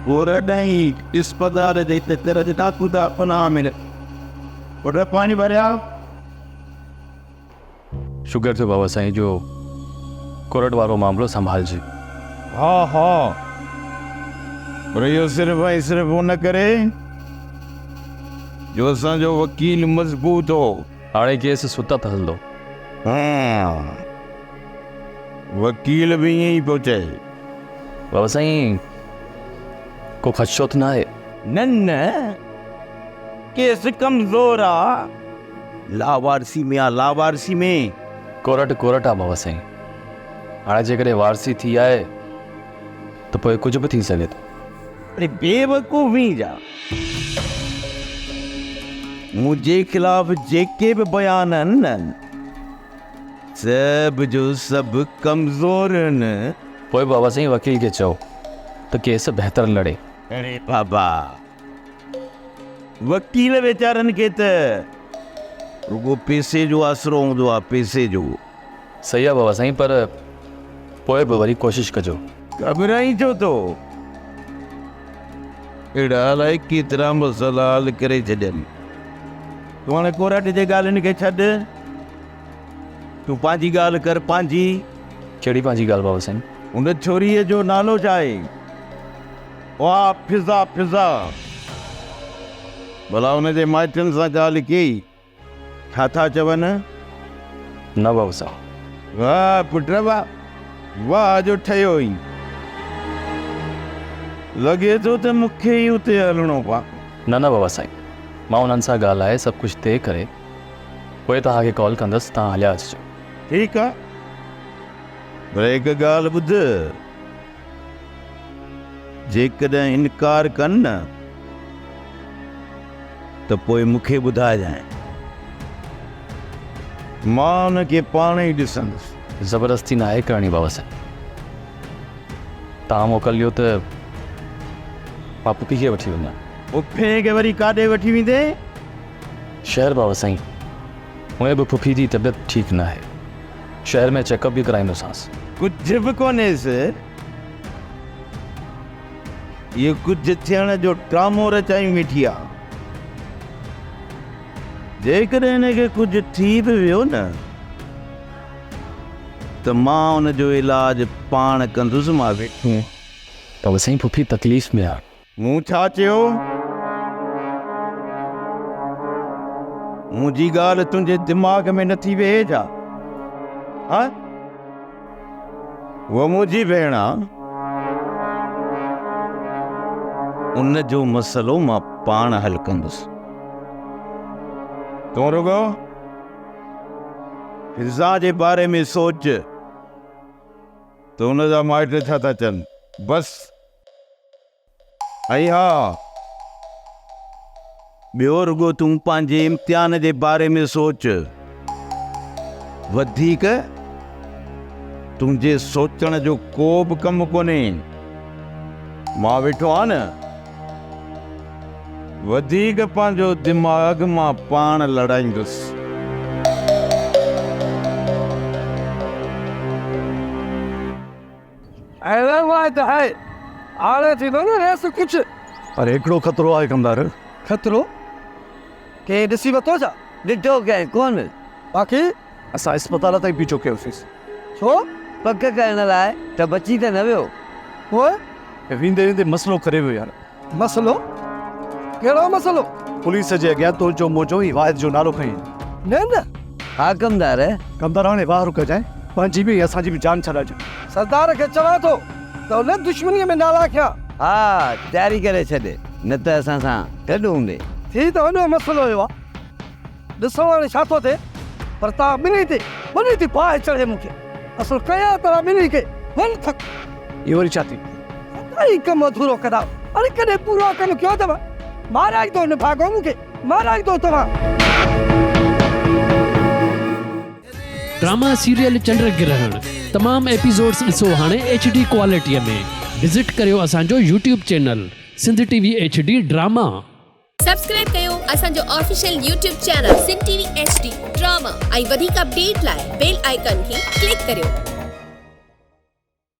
नहीं इस पदार देते तेरा जिता खुदा अपना मेरे और पानी भरिया। शुगर थियो बाबा साईं जो कोरट वारो मामलो संभाल जी। हाँ हाँ पर यो सिर्फ वो न करे जो असांजो वकील मजबूत हो। हाणे केस सुतत हलंदो। हाँ वकील भी यहीं पहुंचे। बाबा साईं को खदशो त न आहे? न केस कमजोर आ। लावारसी में आ, लावारसी में। कोरट आ बाबा साईं। हाणे जेकॾहिं वारसी थी आहे त पोइ कुझु बि थी सघे थो। अरे बेवकूफ़ी जा मुझे खिलाफ जेके भी बयान आहिनि सब जो सब कमज़ोर आहिनि। पोइ बाबा साईं वकील खे चओ त केस बहितर लड़े। अरे बाबा वकील वेचारनि खे त रुगो पैसे जो आसरो हूंदो आहे, पैसे जो। सही आहे बाबा साईं पर पोइ बि वरी कोशिशि कजो। घबराई छो तो? अहिड़ा अलाए केतिरा मसइला हल करे छॾनि। तूं हाणे कोरट जे ॻाल्हियुनि खे छॾ, तूं पंहिंजी ॻाल्हि कर। पंहिंजी कहिड़ी पंहिंजी ॻाल्हि बाबा साईं? उन छोरीअ जो नालो छा आहे? वाह फिज़ा भला हुनजे माइटनि सां ॻाल्हि कई? छा था चवनि? न बाबा साईं। वाह पुट वाह जो ठहियो ई। लॻे थो त मूंखे ई उते हलणो पा। न बाबा साईं मां उन्हनि सां ॻाल्हाए सभु कुझु तइ करे पोइ तव्हांखे कॉल कंदुसि, तव्हां हलिया अचिजो। ठीकु आहे पर हिकु ॻाल्हि ॿुध, जेकॾहिं इनकार कनि न त पोइ मूंखे ॿुधाइजांइ, मां हुनखे पाण ई ॾिसंदुसि। ज़बरदस्ती न आहे करणी बाबा साईं। तव्हां मोकिलियो त मां पुफी खे वठी वञा। पुफे खे वरी काॾे वठी वेंदे? शहर बाबा साईं। उहे बि पुफी जी तबियत ठीकु न आहे। शहर में चेकअप बि कराईंदोसांसि। कुझु बि कोन्हेसि। इहो कुझु थियण जो ड्रामो रचाई वेठी आहे। जेकॾहिं हिनखे कुझु थी बि वियो न त मां हुनजो इलाज पाण कंदुसि। मां वेठो बाबा साईं पुफी तकलीफ़ में आहे। मूं छा चयो? मुंहिंजी ॻाल्हि तुंहिंजे दिमाग़ में नथी वेहे छा? हाँ वो मुंहिंजी भेण आहे। उन जो मसइलो मां पाण हल कंदुसि। तूं रुगो फिज़ा जे बारे में सोच त हुनजा माइट छा था चवनि, बसि। ऐं हा ॿियो रुगो तूं पंहिंजे इम्तिहान जे बारे में सोच। वधीक तुंहिंजे सोचण जो को बि कमु कोन्हे। मां वेठो आहियां न, वधीक पंहिंजो दिमाग़ मां पाण लड़ाईंदुसि। हाणे थींदो न रेस कुझु। पर हिकिड़ो ख़तरो आहे कमदार। ख़तरो? कंहिं ॾिसी वरितो छा? ॾिठो कंहिं कोन। बाक़ी असां अस्पताल ताईं पीछो कयोसीं। छो? पक करण लाइ त बची त न वियो। पोइ वेंदे वेंदे मसलो करे वियो यार। मसलो? कहिड़ो मसलो? पुलिस जे अॻियां तुंहिंजो मुंहिंजो हिवायत जो नालो खईं। न हा कमदार। कमदार हाणे वाह रुक जाए, पंहिंजी बि असांजी बि जान छॾाइजो। सरदार खे चवां थो त हुन दुश्मनीअ में नाला खिया। हा तयारी करे छॾे, न त असां सां गॾु हूंदे। थी त वॾो मसलो हुयो आहे। ॾिसो हाणे छा थो थिए, पर तव्हां ॿिन्ही थी बाहि चढ़े मूंखे। असुल कया तव्हां ॿिन्ही खे वञ थक। इहो वरी छा थी? काई कमु अधूरो कंदा। अरे कॾहिं पूरो कमु कयो अथव? माराईंदो न भाॻो मूंखे, माराईंदो तव्हां। ड्रामा सीरियल चंड ग्रहण तमाम एपिसोड्स ॾिसो हाणे HD क्वालिटीअ में। विज़िट करियो असांजो YouTube channel Sindh TV HD drama. Subscribe कयो असांजो official YouTube channel Sindh TV HD drama ऐं वधीक अपडेट लाइ बेल आइकन खे क्लिक करियो।